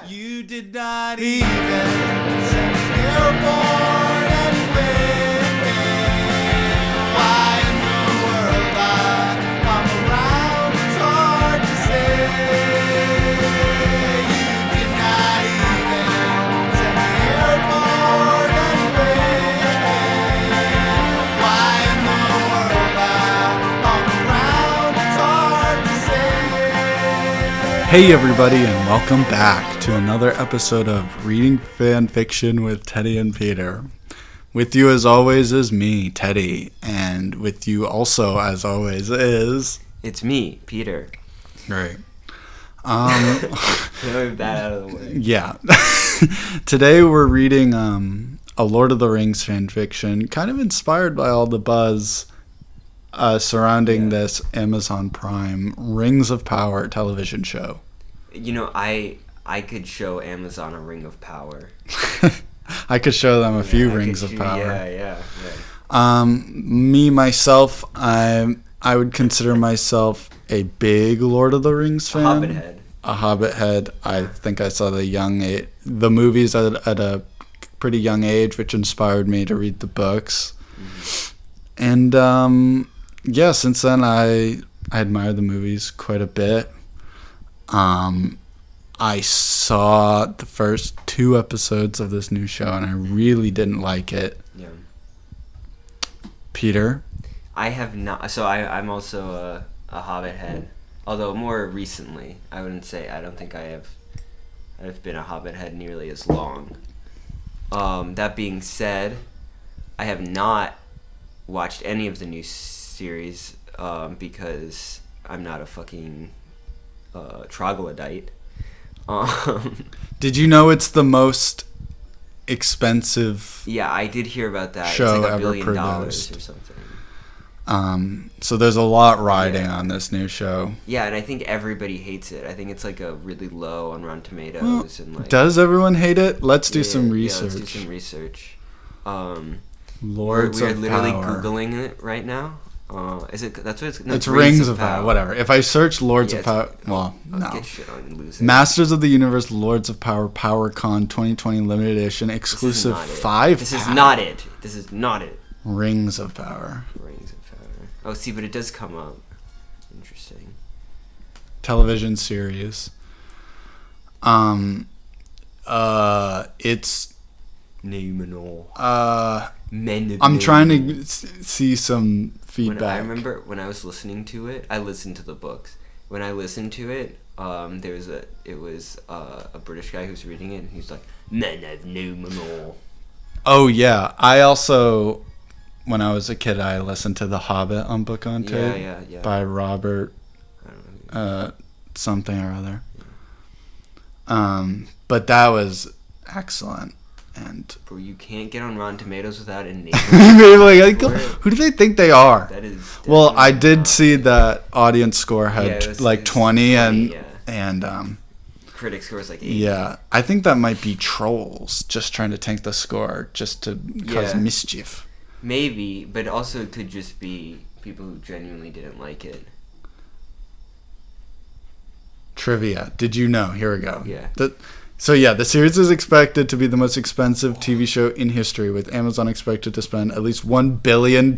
You did not even send me airborne anyway. Why in the world I'm around, it's hard to say. You did not even send me airborne anyway. Why in the world I'm around, it's hard to say. Hey everybody, and welcome back to another episode of Reading Fanfiction with Teddy and Peter. With you as always is me, Teddy, and with you also as always is... It's me, Peter. Great. That out of the way. Yeah. Today we're reading a Lord of the Rings fanfiction, kind of inspired by all the buzz surrounding this Amazon Prime Rings of Power television show. You know, I could show Amazon a Ring of Power. I could show them a few Rings of Power. Yeah. Me, myself, I would consider myself a big Lord of the Rings fan. A Hobbit head. I think I saw the movies at a pretty young age, which inspired me to read the books. Mm-hmm. And since then I admire the movies quite a bit. I saw the first 2 episodes of this new show, and I really didn't like it. Yeah. Peter? I have not. So I'm also a Hobbit head, although more recently. I don't think I've been a Hobbit head nearly as long. That being said, I have not watched any of the new series because I'm not a fucking troglodyte. Did you know it's the most expensive? Yeah, I did hear about that. Show it's like $1 ever billion produced or something. So there's a lot riding on this new show. Yeah, and I think everybody hates it. I think it's like a really low on Rotten Tomatoes. Does everyone hate it? Let's do some research. Yeah, let's do some research. Lords we're of literally Power. Googling it right now. Is it? That's what it's. No, it's Rings of Power. Whatever. If I search Lords of Power, no. Get shit on and lose it. Masters of the Universe, Lords of Power, PowerCon 2020 limited edition, exclusive 5. This is not it. This is not it. Rings of Power. Rings of Power. Oh, see, but it does come up. Interesting. Television series. It's. Numenor. I'm trying to see some feedback. I remember when I was listening to it, I listened to the books. When I listened to it, it was a British guy who was reading it, and he was like, "Men of Numenor." Oh yeah, I also, when I was a kid, I listened to The Hobbit on book on tape by Robert, something or other. But that was excellent. And bro, you can't get on Rotten Tomatoes without a name. Who do they think they are? That is. Well, I did see that audience score had 20 and critic score is like 80. Yeah, I think that might be trolls just trying to tank the score just to cause mischief. Maybe, but also it could just be people who genuinely didn't like it. Trivia. Did you know? Here we go. Yeah. The series is expected to be the most expensive TV show in history, with Amazon expected to spend at least $1 billion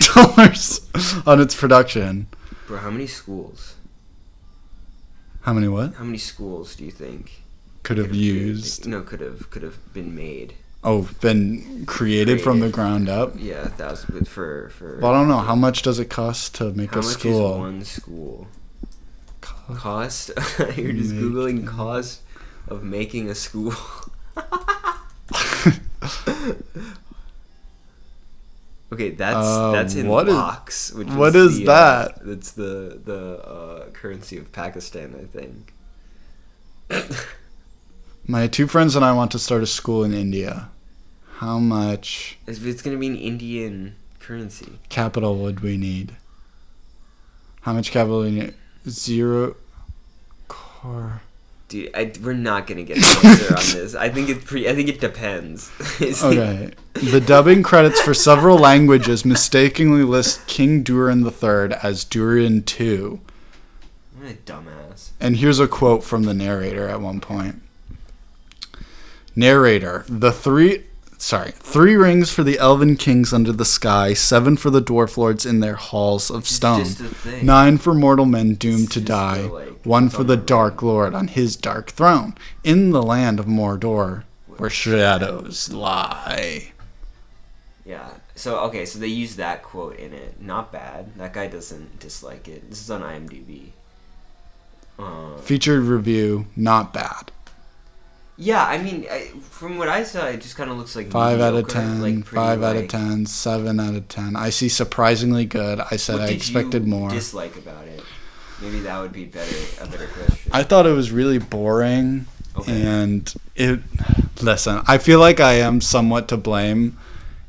on its production. Bro, how many schools? How many what? How many schools do you think could have used? No, could have been made. Oh, been created from the ground up? Yeah, 1,000 for. Well, I don't know. How much does it cost to make a school? How much is one school? Cost? You're just Googling cost of making a school. Okay, that's in lakhs. What is that? That's the currency of Pakistan, I think. My 2 friends and I want to start a school in India. How much? It's going to be an Indian currency. Capital would we need? How much capital would we need? 0 core. Dude, we're not gonna get an answer on this. I think it depends. Okay. The dubbing credits for several languages mistakenly list King Durin III as Durin II. What a dumbass. And here's a quote from the narrator at one point. Narrator. Three rings for the elven kings under the sky, 7 for the dwarf lords in their halls of stone, It's just a thing. 9 for mortal men doomed to just die, the, like, 1 it's for on the the dark lord on his dark throne, in the land of Mordor, where shadows lie. Yeah. So they use that quote in it. Not bad. That guy doesn't dislike it. This is on IMDb. Featured review, not bad. Yeah, I mean, from what I saw, it just kind of looks like 5 out of mediocre, 10, like, 5 out of like, 10, 7 out of 10. I see surprisingly good. I said I expected what more. did you dislike about it? Maybe that would be a better question. I thought it was really boring, Okay. Listen, I feel like I am somewhat to blame.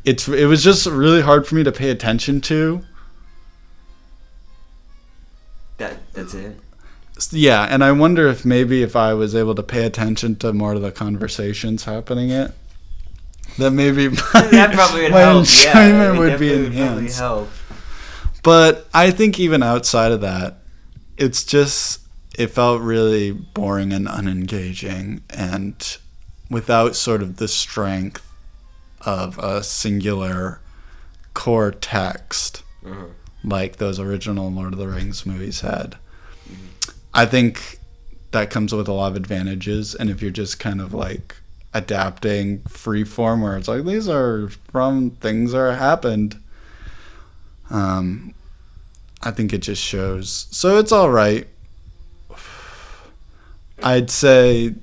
It was just really hard for me to pay attention to. That's it? Yeah, and I wonder if maybe if I was able to pay attention to more of the conversations happening that maybe That probably would my help. enjoyment It would be definitely enhanced. help. But I think even outside of that, it felt really boring and unengaging, and without sort of the strength of a singular core text like those original Lord of the Rings movies had. I think that comes with a lot of advantages, and if you're just kind of like adapting freeform where it's like these are from things that happened, I think it just shows. So it's all right. I'd say,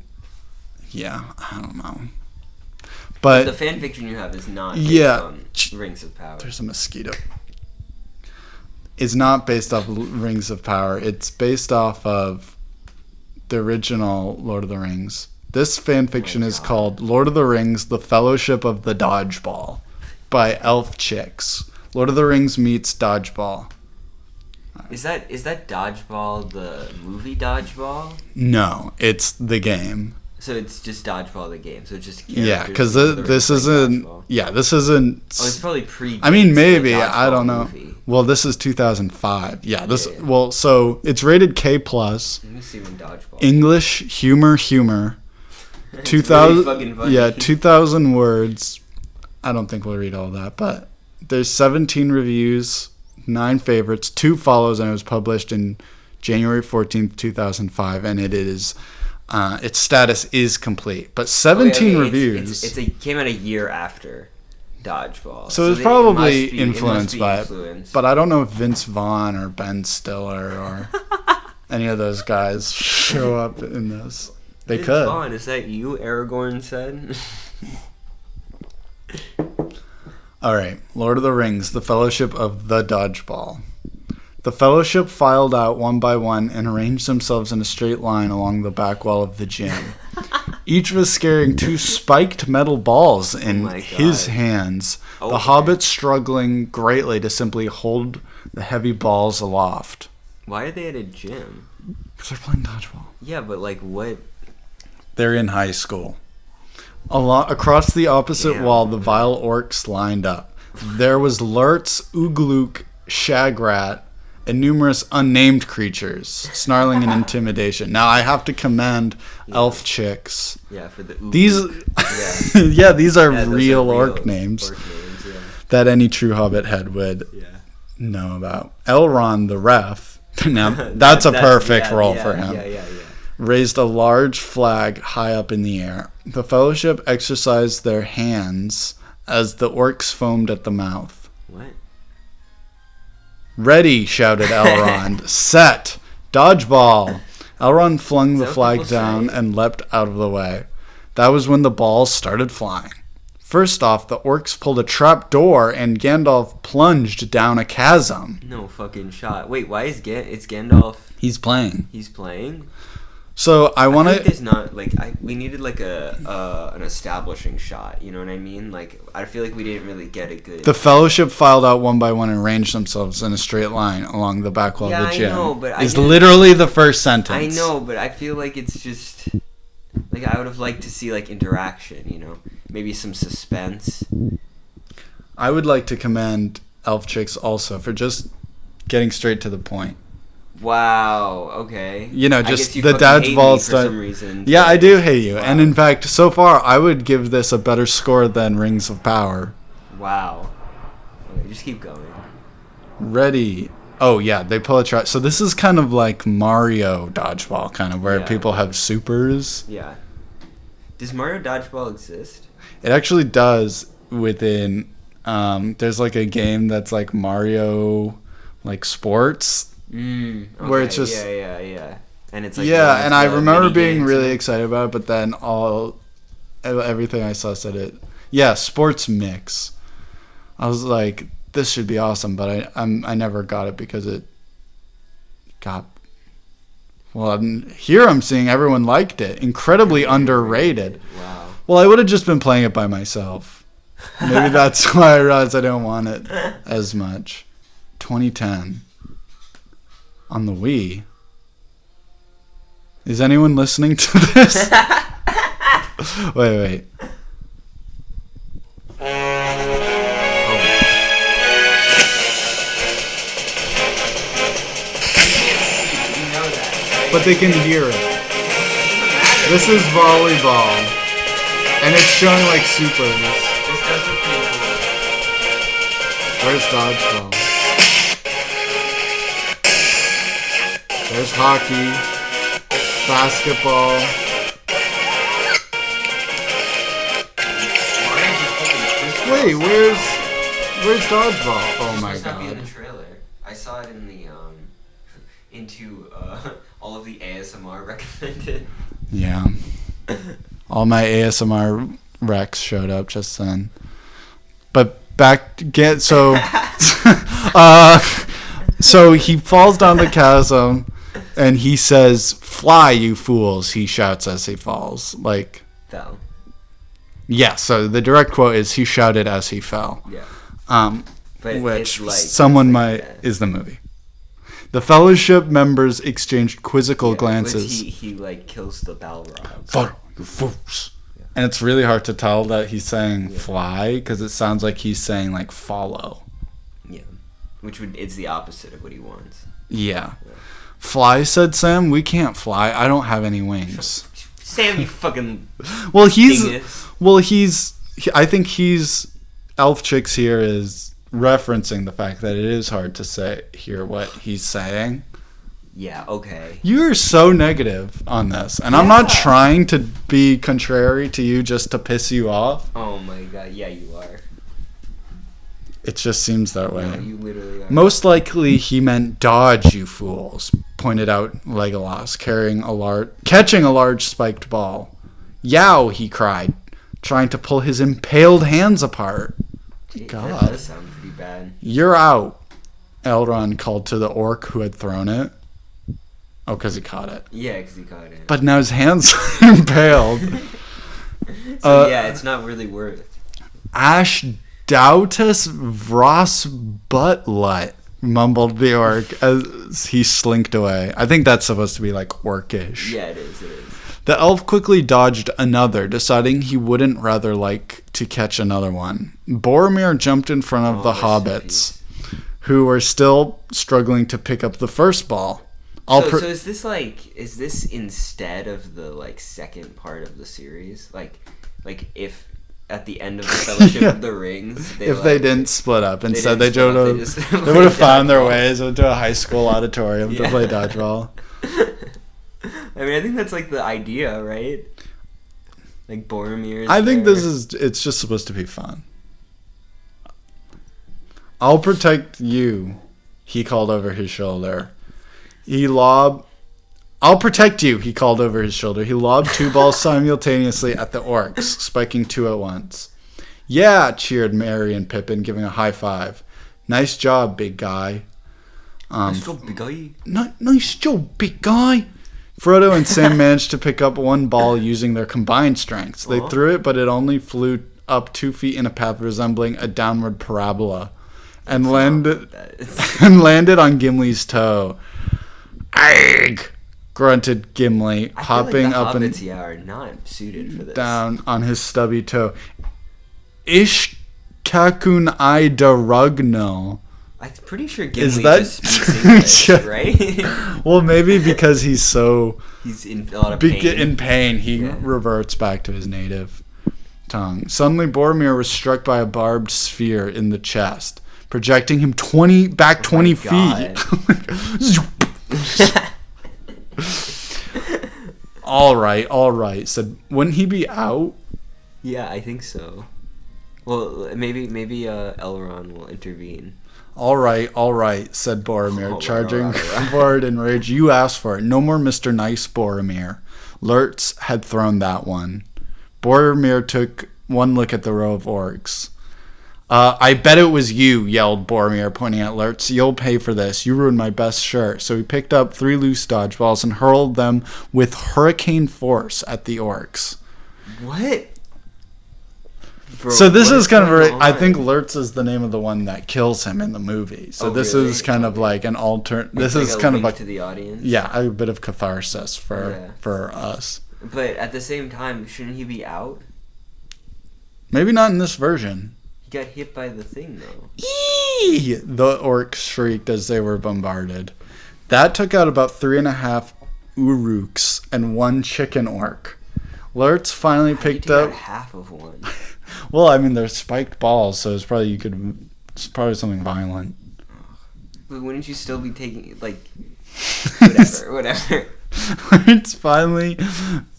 yeah, I don't know. But the fan fiction you have is not based on Rings of Power. There's a mosquito. It's not based off Rings of Power. It's based off of the original Lord of the Rings. This fan fiction is called Lord of the Rings, The Fellowship of the Dodgeball by elfchicks. Lord of the Rings meets Dodgeball. Is that Dodgeball the movie Dodgeball? No, it's the game. So it's just Dodgeball the game. So it's just Yeah, because this isn't. Yeah, this isn't. Oh, it's probably pre. I mean, maybe I don't know. Movie. Well, this is 2005. Yeah, this. Yeah. Well, so it's rated K+. Let me see when Dodgeball. English humor. 2000. Really fucking funny. Yeah, 2,000 words. I don't think we'll read all that, but there's 17 reviews, 9 favorites, 2 follows, and it was published in January 14th, 2005, and it is. Its status is complete, but 17 reviews. It came out a year after Dodgeball, so it's probably influenced by it. But I don't know if Vince Vaughn or Ben Stiller or any of those guys show up in this. They Vince could. Vaughn, is that you? Aragorn said. All right, Lord of the Rings: The Fellowship of the Dodgeball. The Fellowship filed out one by one and arranged themselves in a straight line along the back wall of the gym. Each was carrying 2 spiked metal balls in his hands, the hobbits struggling greatly to simply hold the heavy balls aloft. Why are they at a gym? Because they're playing dodgeball. Yeah, but like what? They're in high school. Across the opposite wall, the vile orcs lined up. There was Lurtz, Uglook, Shagrat, and numerous unnamed creatures, snarling in intimidation. Now, I have to commend elfchicks. Yeah, for the these. These are real orc names that any true Hobbit head would know about. Elrond, the ref. Now, that's a perfect role for him. Raised a large flag high up in the air. The Fellowship exercised their hands as the orcs foamed at the mouth. What? Ready, shouted Elrond. Set. Dodgeball. Elrond flung the flag down and leapt out of the way. That was when the balls started flying. First off, the orcs pulled a trap door and Gandalf plunged down a chasm. No fucking shot. Wait, why is it's Gandalf? He's playing. He's playing? So I want to. There's not we needed like an establishing shot. You know what I mean? Like I feel like we didn't really get a good. The Fellowship filed out one by one and ranged themselves in a straight line along the back wall of the gym. I know, but is literally the first sentence. I know, but I feel like it's just like I would have liked to see like interaction. You know, maybe some suspense. I would like to commend elfchicks also for just getting straight to the point. Wow. Okay. You know, I just guess you the fucking hate me dodgeball for stuff. some reason. Yeah, I do hate you. Wow. And in fact, so far, I would give this a better score than Rings of Power. Wow. Okay, just keep going. Ready. Oh, yeah, they pull a track. So this is kind of like Mario Dodgeball, kind of, where Yeah. people have supers. Yeah. Does Mario Dodgeball exist? It actually does within... there's like a game that's like Mario, like sports. Okay. Where it's just... Yeah. And it's like Yeah, and I remember being mini-games really and- excited about it, but then everything I saw said it. Yeah, sports mix. I was like, this should be awesome, but I never got it because it got... Well, here I'm seeing everyone liked it. Incredibly underrated. Wow. Well, I would have just been playing it by myself. Maybe that's why I realized I don't want it as much. 2010. On the Wii. Is anyone listening to this? Wait. You know that, right? But they can hear it. This is volleyball. And it's showing like supers. This does look pretty cool. Where's dodgeball? There's hockey. Basketball. Wait, where's dodgeball? Oh my It's supposed to be in god. the trailer. I saw it in the into all of the ASMR recommended. Yeah. All my ASMR recs showed up just then. But so he falls down the chasm and he says, "Fly, you fools," he shouts as he falls. Like, Fell. yeah, so the direct quote is he shouted as he fell. Yeah. Which But it's like someone like might that. is the movie. The fellowship members exchanged quizzical Yeah, glances. He like kills the Balrog. Fly, you fools. And it's really hard to tell that he's saying fly because it sounds like he's saying like follow. Yeah. It's the opposite of what he wants. Yeah. Fly, said Sam. We can't fly. I don't have any wings. Sam, you fucking Well, dingus. I think elfchicks here is referencing the fact that it is hard to hear what he's saying. Yeah, okay. You're so negative on this, and I'm not trying to be contrary to you just to piss you off. Oh my god, yeah, you are. It just seems that way. No, you literally are. Most likely he meant dodge, you fools, pointed out Legolas, catching a large spiked ball. Yow, he cried, trying to pull his impaled hands apart. That God. does sound pretty bad. You're out, Elrond called to the orc who had thrown it. Oh, because he caught it. Yeah, because he caught it. But now his hands are impaled. So yeah, it's not really worth. Ashdautus Vros Buttlut, mumbled the orc as he slinked away. I think that's supposed to be like orcish. Yeah, it is. The elf quickly dodged another, deciding he wouldn't rather like to catch another one. Boromir jumped in front of the hobbits, who were still struggling to pick up the first ball. So is this instead of the like second part of the series? Like if at the end of the Fellowship of the Rings, they didn't split up, instead didn't split up, they just they would have found their dodgeball. ways into a high school auditorium to Yeah. play dodgeball. I mean, I think that's like the idea, right? Like Boromir. I think it's just supposed to be fun. I'll protect you, he called over his shoulder. I'll protect you, he called over his shoulder. He lobbed two balls simultaneously at the orcs, spiking two at once. Yeah, cheered Merry and Pippin, giving a high five. Nice job, big guy. Let's go, big guy. Nice job, big guy. Frodo and Sam managed to pick up one ball using their combined strengths. They threw it, but it only flew up 2 feet in a path resembling a downward parabola, and landed on Gimli's toe. Egg! Grunted Gimli, hopping up and hobbits, are not suited for this. down on his stubby toe. Ishkakun I Darugno. I'm pretty sure Is Gimli that just speaks English, right? Well, maybe because he's so He's in a lot of pain. in pain, he reverts back to his native tongue. Suddenly, Boromir was struck by a barbed sphere in the chest, projecting him 20 feet. All right, said, wouldn't he be out? Yeah, I think so. Well, maybe Elrond will intervene. All right, said Boromir, All charging right. forward in rage. You asked for it. No more Mr. Nice, Boromir. Lurtz had thrown that one. Boromir took one look at the row of orcs. I bet it was you, yelled Boromir, pointing at Lurtz. You'll pay for this. You ruined my best shirt. So he picked up 3 loose dodgeballs and hurled them with hurricane force at the orcs. What? Bro, so this is kind of, I on? think Lurtz is the name of the one that kills him in the movie. So this really? is kind of like an alternate. This It's is like kind a of link like to the audience. Yeah, a bit of catharsis for us. But at the same time, shouldn't he be out? Maybe not in this version. He got hit by the thing though. Eee! The orcs shrieked as they were bombarded. That took out about 3.5 Uruks and 1 chicken orc. Lurtz finally picked up half of one. Well, I mean, they're spiked balls, so it's probably something violent. But wouldn't you still be taking whatever? It's finally.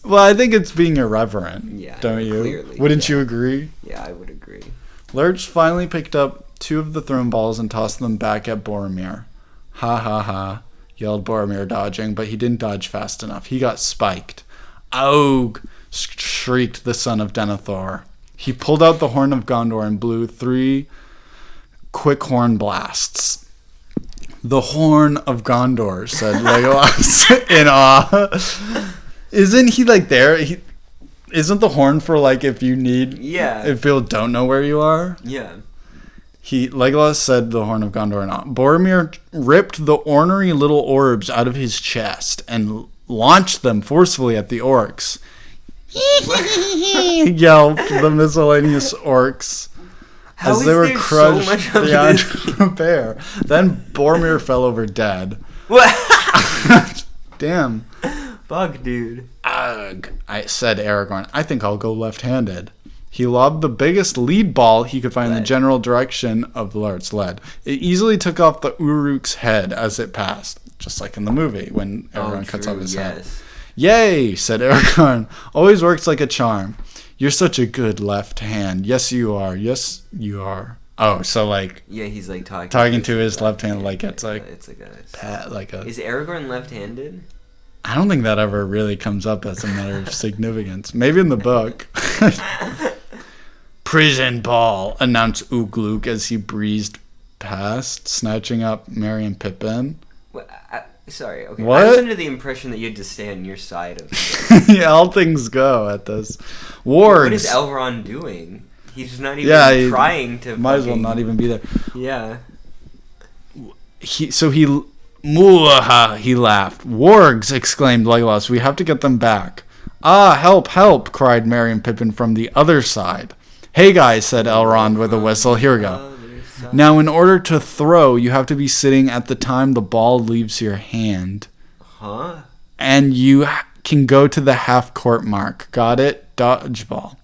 Well, I think it's being irreverent. Yeah, don't you? Clearly, Wouldn't you agree? Yeah, I would agree. Lurch finally picked up 2 of the thrown balls and tossed them back at Boromir. Ha ha ha! Yelled Boromir, dodging, but he didn't dodge fast enough. He got spiked. Aug! Shrieked the son of Denethor. He pulled out the horn of Gondor and blew 3 quick horn blasts. The horn of Gondor, said Legolas in awe. Isn't he like there? Isn't the horn for like if you need? Yeah. If people don't know where you are. Yeah. Legolas said the horn of Gondor in awe. Boromir ripped the ornery little orbs out of his chest and launched them forcefully at the orcs. Yelped the miscellaneous orcs as they were crushed beyond repair. Then Boromir fell over dead. What? Damn. Fuck, dude. Ugh, said Aragorn. I think I'll go left-handed. He lobbed the biggest lead ball he could find in the general direction of Lurt's lead. It easily took off the Uruk's head as it passed, just like in the movie when Aragorn cuts off his head. Yay, said Aragorn. Always works like a charm. You're such a good left hand. Yes, you are. Yes, you are. Oh, so like... Yeah, he's like talking to his left hand like it's like... It's like a... Pat, like a... Is Aragorn left-handed? I don't think that ever really comes up as a matter of significance. Maybe in the book. Prison ball, announced Ugluk as he breezed past, snatching up Merry and Pippin. What? Sorry, okay. What? I was under the impression that you had to stay on your side of it. Yeah, all things go at this. Wargs. What is Elrond doing? He's not even trying to. Might as well not even be there. Yeah. He Muaha, he laughed. Wargs, exclaimed Legolas. We have to get them back. Ah, help, help, cried Merry and Pippin from the other side. Hey guys, said Elrond with a whistle. Here we go. Now, in order to throw, you have to be sitting at the time the ball leaves your hand. Huh? And you can go to the half-court mark. Got it? Dodgeball.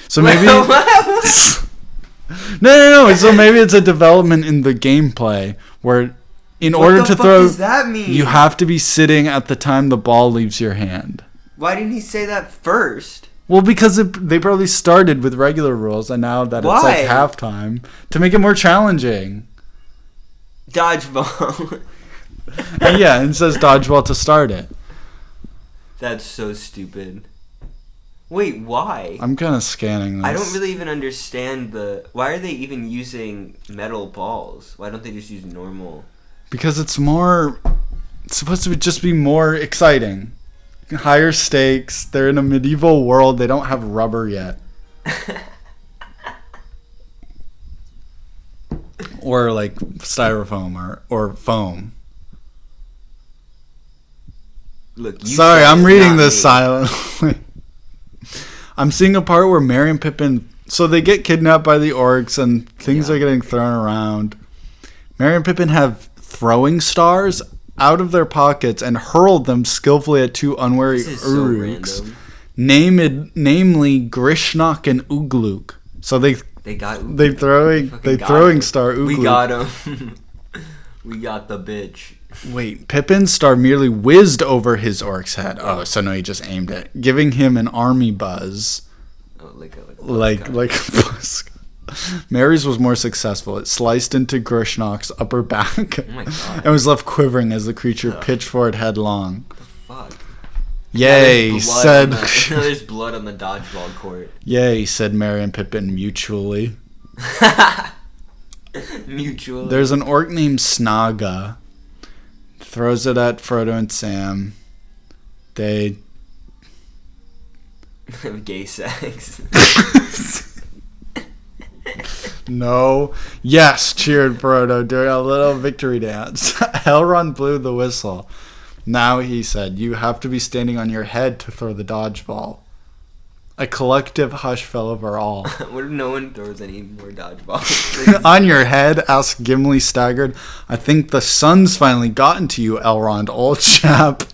So maybe... No. So maybe it's a development in the gameplay where in order to throw... What does that mean? You have to be sitting at the time the ball leaves your hand. Why didn't he say that first? Well, because they probably started with regular rules, and now that it's like halftime, to make it more challenging. Dodgeball. And yeah, it says dodgeball to start it. That's so stupid. Wait, why? I'm kind of scanning this. I don't really even understand why are they even using metal balls? Why don't they just use normal? Because it's supposed to just be more exciting. Higher stakes. They're in a medieval world. They don't have rubber yet. Or like styrofoam or foam. Look, sorry, I'm reading this silently. I'm seeing a part where Merry and Pippin... So they get kidnapped by the orcs and things are getting thrown around. Merry and Pippin have throwing stars out of their pockets and hurled them skillfully at two unwary This is so Uruks, random. namely Grishnok and Ugluk. So they got throwing star Ugluk. We got him. We got the bitch. Wait, Pippin's star merely whizzed over his orc's head. Oh, so no, he just aimed it, giving him an army buzz. Oh, like a buzz. Mary's was more successful. It sliced into Grishnok's upper back Oh my god. and was left quivering as the creature pitched forward headlong. What the fuck? Yay, said. There's blood on the dodgeball court. Yay, said Mary and Pippin mutually. Mutually. There's an orc named Snaga. Throws it at Frodo and Sam. They have gay sex. No. Yes, cheered Frodo during a little victory dance. Elrond blew the whistle. Now, he said, you have to be standing on your head to throw the dodgeball. A collective hush fell over all. What if no one throws any more dodgeballs? On your head? Asked Gimli, staggered. I think the sun's finally gotten to you, Elrond, old chap.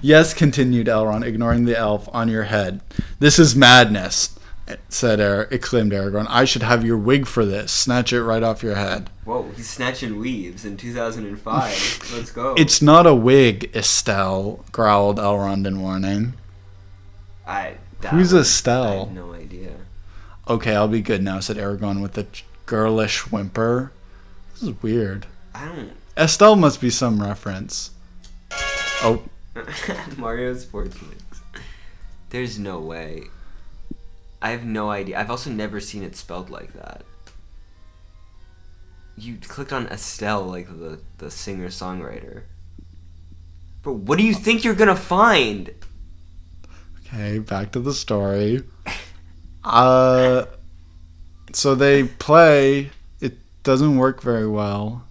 Yes, continued Elrond, ignoring the elf. On your head. This is madness, exclaimed Aragorn. I should have your wig for this. Snatch it right off your head. Whoa, he's snatching weaves in 2005. Let's go. It's not a wig, Estelle, growled Elrond in warning. Who's Estelle? I have no idea. Okay, I'll be good now, said Aragorn with a girlish whimper. This is weird. Estelle must be some reference. Oh. Mario Sports Mix. There's no way. I have no idea. I've also never seen it spelled like that. You clicked on Estelle, like the singer-songwriter. But what do you think you're gonna find? Okay, back to the story. So they play. It doesn't work very well.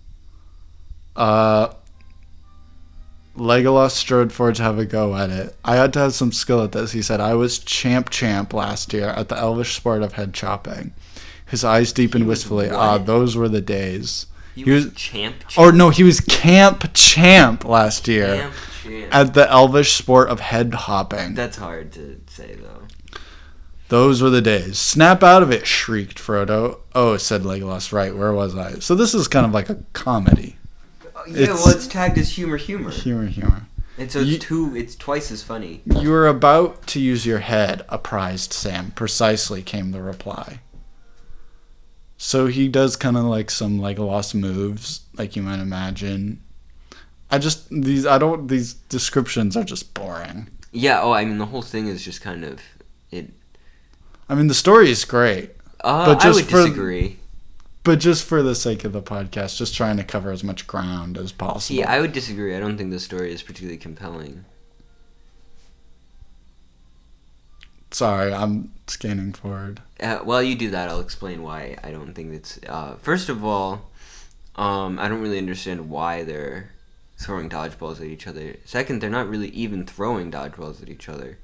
Legolas strode forward to have a go at it. I had to have some skill at this, he said. I was champ last year at the elvish sport of head chopping. His eyes deepened wistfully. Those were the days. He was champ? Or no, he was camp champ last year. At the elvish sport of head hopping. That's hard to say, though. Those were the days. Snap out of it, shrieked Frodo. Oh, said Legolas. Right, where was I? So this is kind of like a comedy. Yeah, it's tagged as humor. Humor. And so it's twice as funny. You were about to use your head, apprised Sam. Precisely, came the reply. So he does kind of like some Legolas moves, like you might imagine. These descriptions are just boring. Yeah, the whole thing is just kind of it. The story is great. But I would disagree. But just for the sake of the podcast, just trying to cover as much ground as possible. Yeah, I would disagree. I don't think the story is particularly compelling. Sorry, I'm scanning forward. While you do that, I'll explain why I don't think it's... first of all, I don't really understand why they're throwing dodgeballs at each other. Second, they're not really even throwing dodgeballs at each other.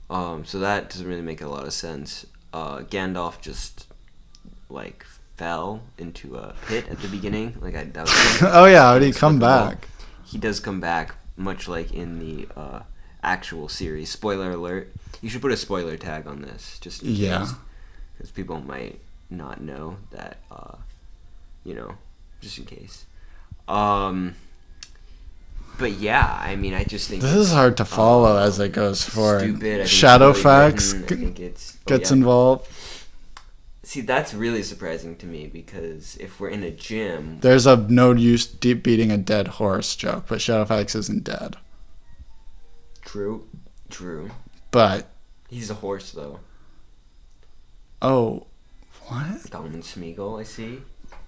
So that doesn't really make a lot of sense. Gandalf just, fell into a pit at the beginning. Oh yeah, how did he come back? He does come back, much like in the actual series. Spoiler alert. You should put a spoiler tag on this, just in case. Because people might not know that, just in case. But yeah, I just think... This is hard to follow as it goes forward. Stupid. Shadowfax gets involved. See, that's really surprising to me, because if we're in a gym... There's a no use deep beating a dead horse joke, but Shadowfax isn't dead. True. But... He's a horse, though. Oh, what? Don Smeagol, I see.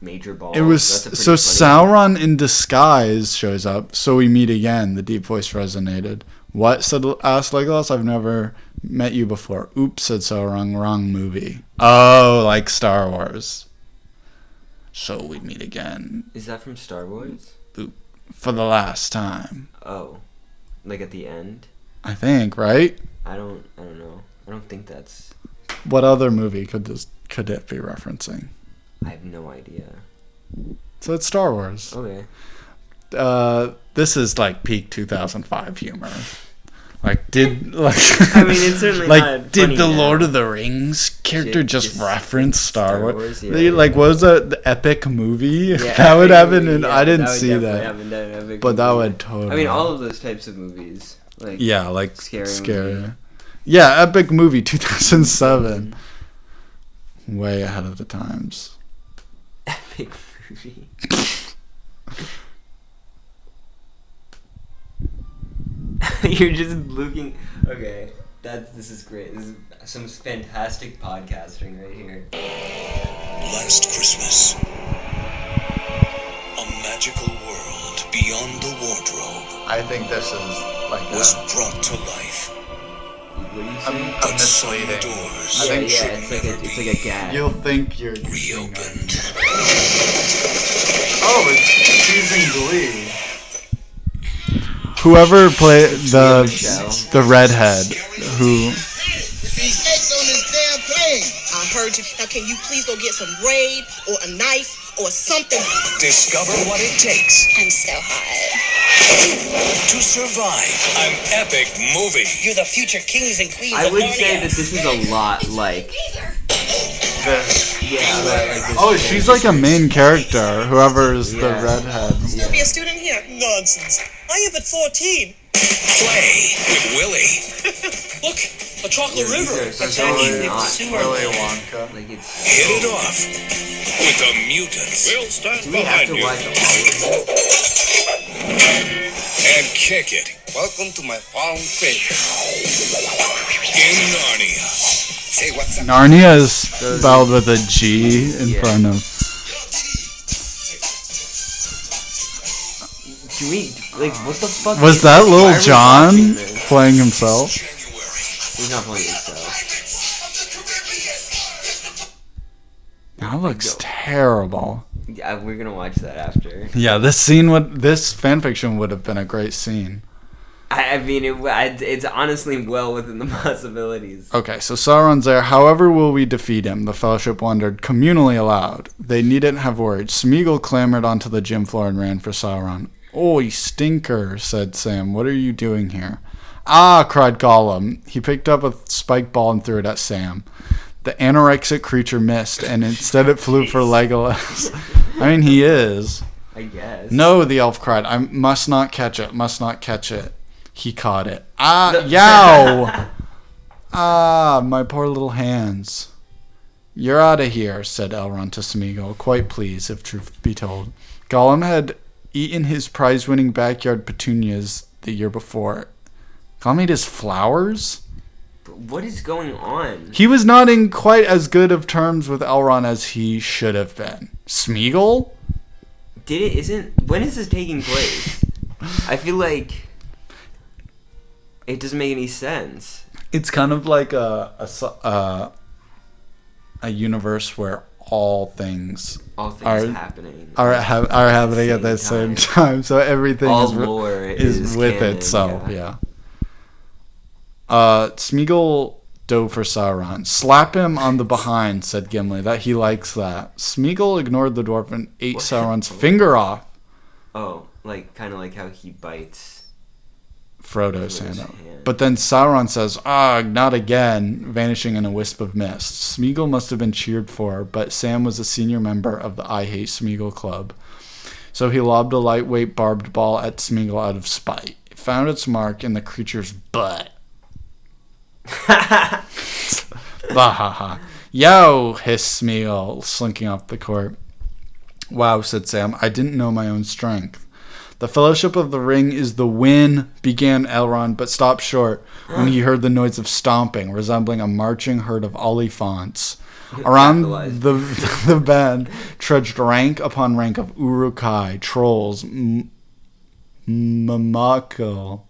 Major Ball. It was... So Sauron in disguise shows up, so we meet again. The deep voice resonated. What? Asked Legolas. I've never met you before. Oops, said Sauron. Wrong movie. Oh, like Star Wars. So we meet again. Is that from Star Wars? For the last time. Oh. Like at the end? I think, right? I don't know. I don't think that's... What other movie could it be referencing? I have no idea. So it's Star Wars. Okay. This is like peak 2005 humor. Like, did like I mean, it's certainly like not did funny the now. Lord of the Rings character just Just reference Star Wars? yeah. Like, what was the epic movie? Yeah, that would epic happen, movie, and yeah, I didn't that would see definitely that. happen, that epic But that movie. would totally. I mean, all of those types of movies. Like, yeah, like Scary scary. Movie. Yeah, epic movie 2007. Way ahead of the times. Epic movie. You're just looking. Okay, this is great. This is some fantastic podcasting right here. Last Christmas, a magical world beyond the wardrobe I think this is like was brought to life. What do you say? But some misleading. doors I think it's like a gag. You'll think you're reopened. Oh, it's choosing Glee. Whoever played the redhead who These X on this damn plane. I heard you. Now, can you please go get some Raid or a knife or something? Discover what it takes I'm so hot. to survive an epic movie. You're the future kings and queens I of would Narnia. say that this is a lot like. this. Yeah, like this. Oh, she's like a main character. Whoever is the Yeah. redhead. Still be a student here. Nonsense. I am at 14. Play with Willie. Look, a chocolate These river. are so Attacking not the sewer. Wonka. like it's. Hit it off with the mutants. We'll stand Do we have to watch all of this? And kick it Welcome to my farm crate. in Narnia. Say what's up. Narnia is spelled with a G in Yeah. front of. Do we like what the fuck? Was is that this? Why Lil are we Jon watching this? playing himself? He's not playing himself. That looks terrible. Yeah, we're gonna watch that after. Yeah, this fanfiction would have been a great scene. I mean, it's honestly well within the possibilities. Okay, so Sauron's there. However will we defeat him? The Fellowship wondered, communally aloud. They needn't have worried. Smeagol clambered onto the gym floor and ran for Sauron. "Oi, stinker," said Sam. "What are you doing here?" "Ah," cried Gollum. He picked up a spike ball and threw it at Sam. The anorexic creature missed, and instead it flew for Legolas. I mean, he is. I guess. "No," the elf cried. "I must not catch it, must not catch it." He caught it. "Ah, yow!" "Ah, my poor little hands." "You're out of here," said Elrond to Smeagol, quite pleased, if truth be told. Gollum had eaten his prize-winning backyard petunias the year before. Gollum ate his flowers? What is going on? He was not in quite as good of terms with Elrond as he should have been. Smeagol? When is this taking place? I feel like it doesn't make any sense. It's kind of like a universe where all things All things are happening. are happening at the same time. So everything All is lore is with canon, itself. Yeah. Smeagol dove for Sauron. "Slap him on the behind," said Gimli. "That he likes that." Smeagol ignored the dwarf and ate What? Sauron's finger off. Oh, like kind of like how he bites. Frodo's Frodo's hand. hand. But then Sauron says, "Ah, not again," vanishing in a wisp of mist. Smeagol must have been cheered for, but Sam was a senior member of the I Hate Smeagol Club. So he lobbed a lightweight barbed ball at Smeagol out of spite. It found its mark in the creature's butt. Bahaha. "Yo," hissed Smeagol, slinking off the court. "Wow," said Sam. "I didn't know my own strength." "The Fellowship of the Ring is the win," began Elrond, but stopped short when he heard the noise of stomping, resembling a marching herd of oliphants. Around the bend trudged rank upon rank of Uruk-hai, trolls, Mumakil,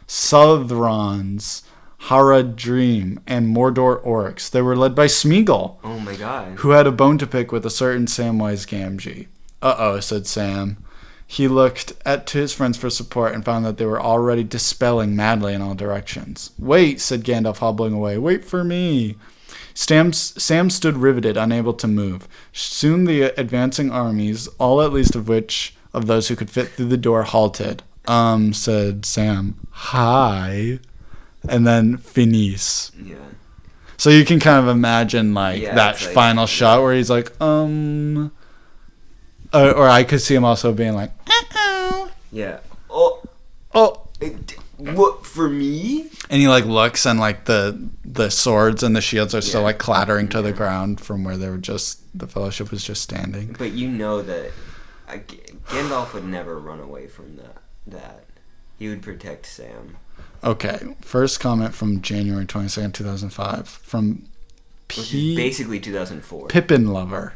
Southrons, Haradrim, and Mordor orcs. They were led by Smeagol, Oh my god. who had a bone to pick with a certain Samwise Gamgee. "Uh-oh," said Sam. He looked to his friends for support and found that they were already dispelling madly in all directions. "Wait," said Gandalf, hobbling away. "Wait for me." Sam stood riveted, unable to move. Soon the advancing armies, all at least of which of those who could fit through the door, halted. Said Sam. Hi. And then finis. Yeah. So you can kind of imagine that like, final shot where he's like, or I could see him also being like, Yeah. oh. What, for me? And he looks and the swords and the shields are still clattering to the ground from where they were the Fellowship was just standing. But you know that Gandalf would never run away from that. He would protect Sam. Okay, first comment from January 22nd, 2005 from Which is basically 2004. Pippin Lover.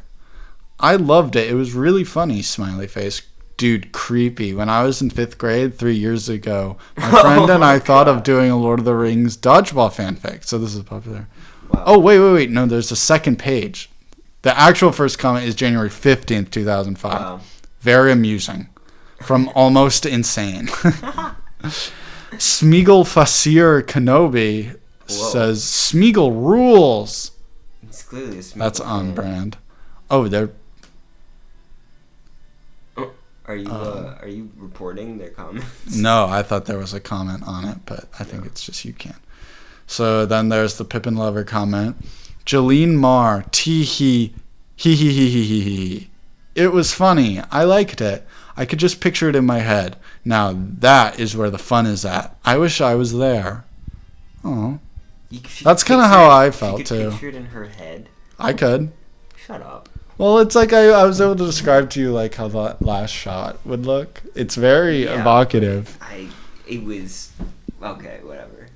I loved it. It was really funny, smiley face. Dude, creepy. When I was in 5th grade 3 years ago, my friend and I thought of doing a Lord of the Rings Dodgeball fanfic. So this is popular. Wow. Oh, wait. No, there's a second page. The actual first comment is January 15th, 2005. Wow. Very amusing. From Almost Insane. Smeagol Fasir Kenobi says, Smeagol rules. It's clearly a Smeagol That's on fan. brand. Oh, they're... Are you reporting their comments? No, I thought there was a comment on it, but I think it's just you can't. So then there's the Pippin Lover comment. Jolene Marr, tee hee, hee hee hee hee hee hee. It was funny. I liked it. I could just picture it in my head. Now that is where the fun is at. I wish I was there. Oh, that's kind of how I felt too. Picture it in her head. I could. Shut up. Well, it's like I was able to describe to you how that last shot would look. It's very evocative. It was okay. Whatever.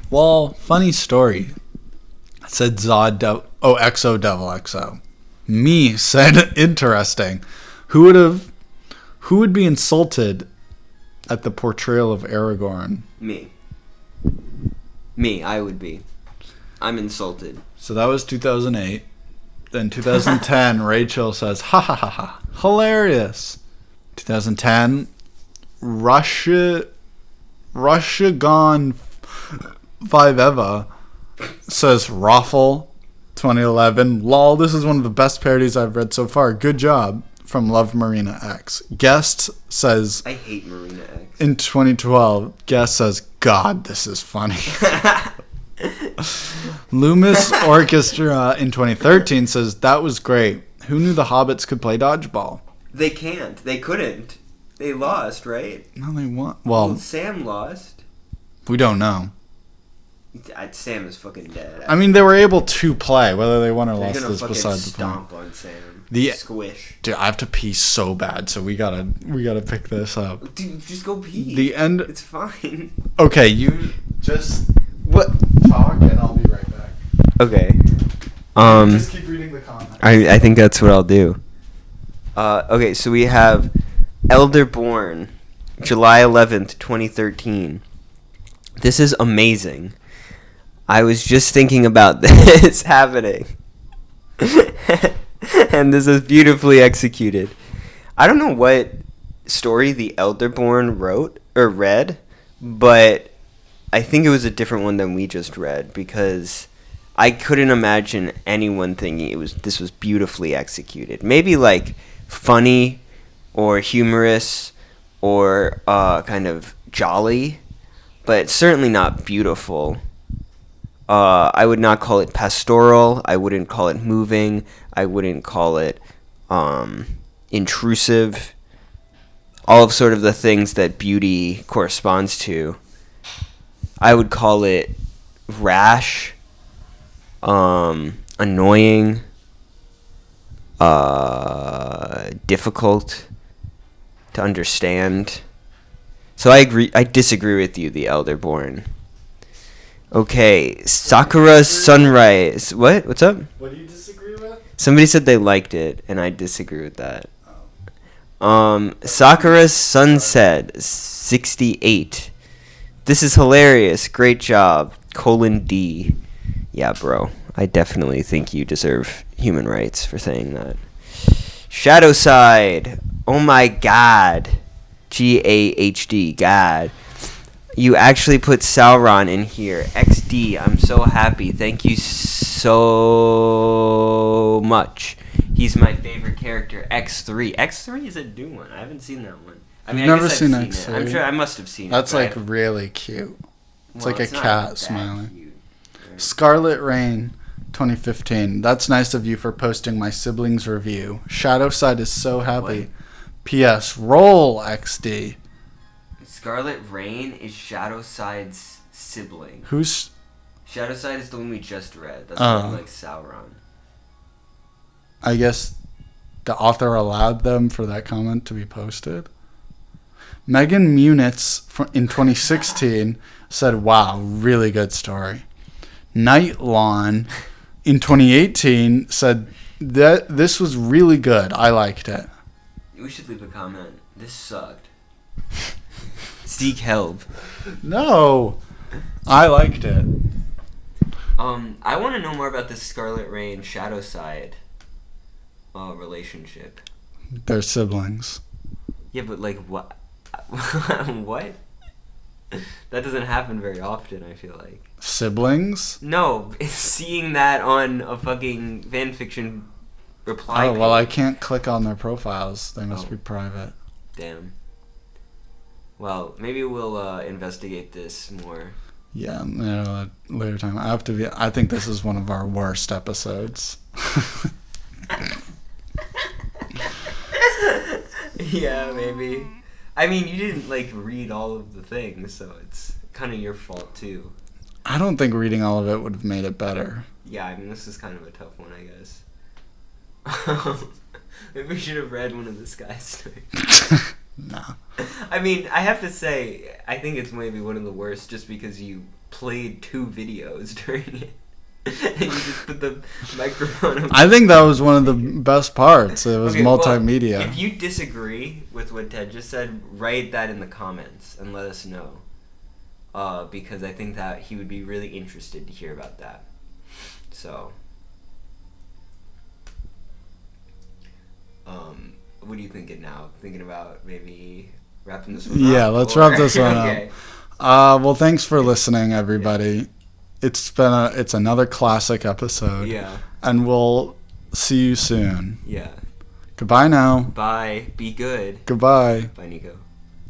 Well, funny story. Said Zod XO Devil XO. Me said interesting. Who would be insulted at the portrayal of Aragorn? Me, I would be. I'm insulted. So that was 2008. Then 2010, Rachel says, ha ha ha ha, hilarious. 2010, Russia Gone 5eva says, Raffle. 2011, lol, this is one of the best parodies I've read so far. Good job. From Love Marina X. Guest says, I hate Marina X. In 2012, Guest says, God, this is funny. Loomis Orchestra in 2013 says, that was great. Who knew the Hobbits could play dodgeball? They can't. They couldn't. They lost, right? No, they won. Well, Sam lost. We don't know. Sam is fucking dead. I mean, they were able to play. Whether they won or They're lost gonna is fucking beside the stomp point. on Sam. Squish. Dude, I have to pee so bad, so we gotta pick this up. Dude, just go pee. The end. It's fine. Okay, you just What? talk, and I'll be right back. Okay. Just keep reading the comments. I think that's what I'll do. Okay, so we have Elderborn, July 11th, 2013. This is amazing. I was just thinking about this happening. And this is beautifully executed. I don't know what story the Elderborn wrote or read, but I think it was a different one than we just read, because I couldn't imagine anyone thinking this was beautifully executed. Maybe funny or humorous or kind of jolly, but certainly not beautiful. I would not call it pastoral. I wouldn't call it moving. I wouldn't call it intrusive. All of sort of the things that beauty corresponds to. I would call it rash, annoying, difficult to understand. So I disagree with you, the Elderborn. Okay, Sakura Sunrise. What? What's up? What do you disagree with? Somebody said they liked it, and I disagree with that. Sakura Sunset 68. This is hilarious. Great job. :D. Yeah, bro. I definitely think you deserve human rights for saying that. Shadowside. Oh my god. GAHD. God. You actually put Sauron in here. XD. I'm so happy. Thank you so much. He's my favorite character. X3. X3 is a new one. I haven't seen that one. I mean, Never I guess seen I've X3. it. I'm sure I must have seen That's it. like really cute. It's like a not cat that smiling. cute. Right. Scarlet Rain 2015. That's nice of you for posting my siblings review. Shadowside is so happy. P.S. Roll XD. Scarlet Rain is Shadowside's sibling. Who's... Shadowside is the one we just read. That's Oh. like Sauron. I guess the author allowed them for that comment to be posted. Megan Munitz in 2016 said, wow, really good story. Night Lawn in 2018 said that this was really good. I liked it. We should leave a comment. This sucked. Seek help. No, I liked it. I want to know more about this Scarlet Rain Shadowside relationship. They're siblings. Yeah, but like what? What? That doesn't happen very often, I feel like. Siblings? No, seeing that on a fucking fanfiction reply Oh, well, I page. can't click on their profiles. They must Oh. be private. Damn. Well, maybe we'll investigate this more. Yeah, later time. I think this is one of our worst episodes. Yeah, maybe. I mean, you didn't like read all of the things, so it's kind of your fault too. I don't think reading all of it would have made it better. Yeah, I mean, this is kind of a tough one, I guess. Maybe we should have read one of this guy's stories. No. I mean, I have to say, I think it's maybe one of the worst just because you played 2 videos during it. And you just put the microphone up. I think that was one of the best parts. It was Okay, well, multimedia. if you disagree with what Ted just said, write that in the comments and let us know. Because I think that he would be really interested to hear about that. So, what are you thinking now? Thinking about maybe wrapping this one up? Yeah, let's or- wrap this one Okay. up. Well, thanks for listening, everybody. It's another classic episode. Yeah, And we'll see you soon. yeah. Goodbye now. Bye. Be good. Goodbye. Bye, Nico.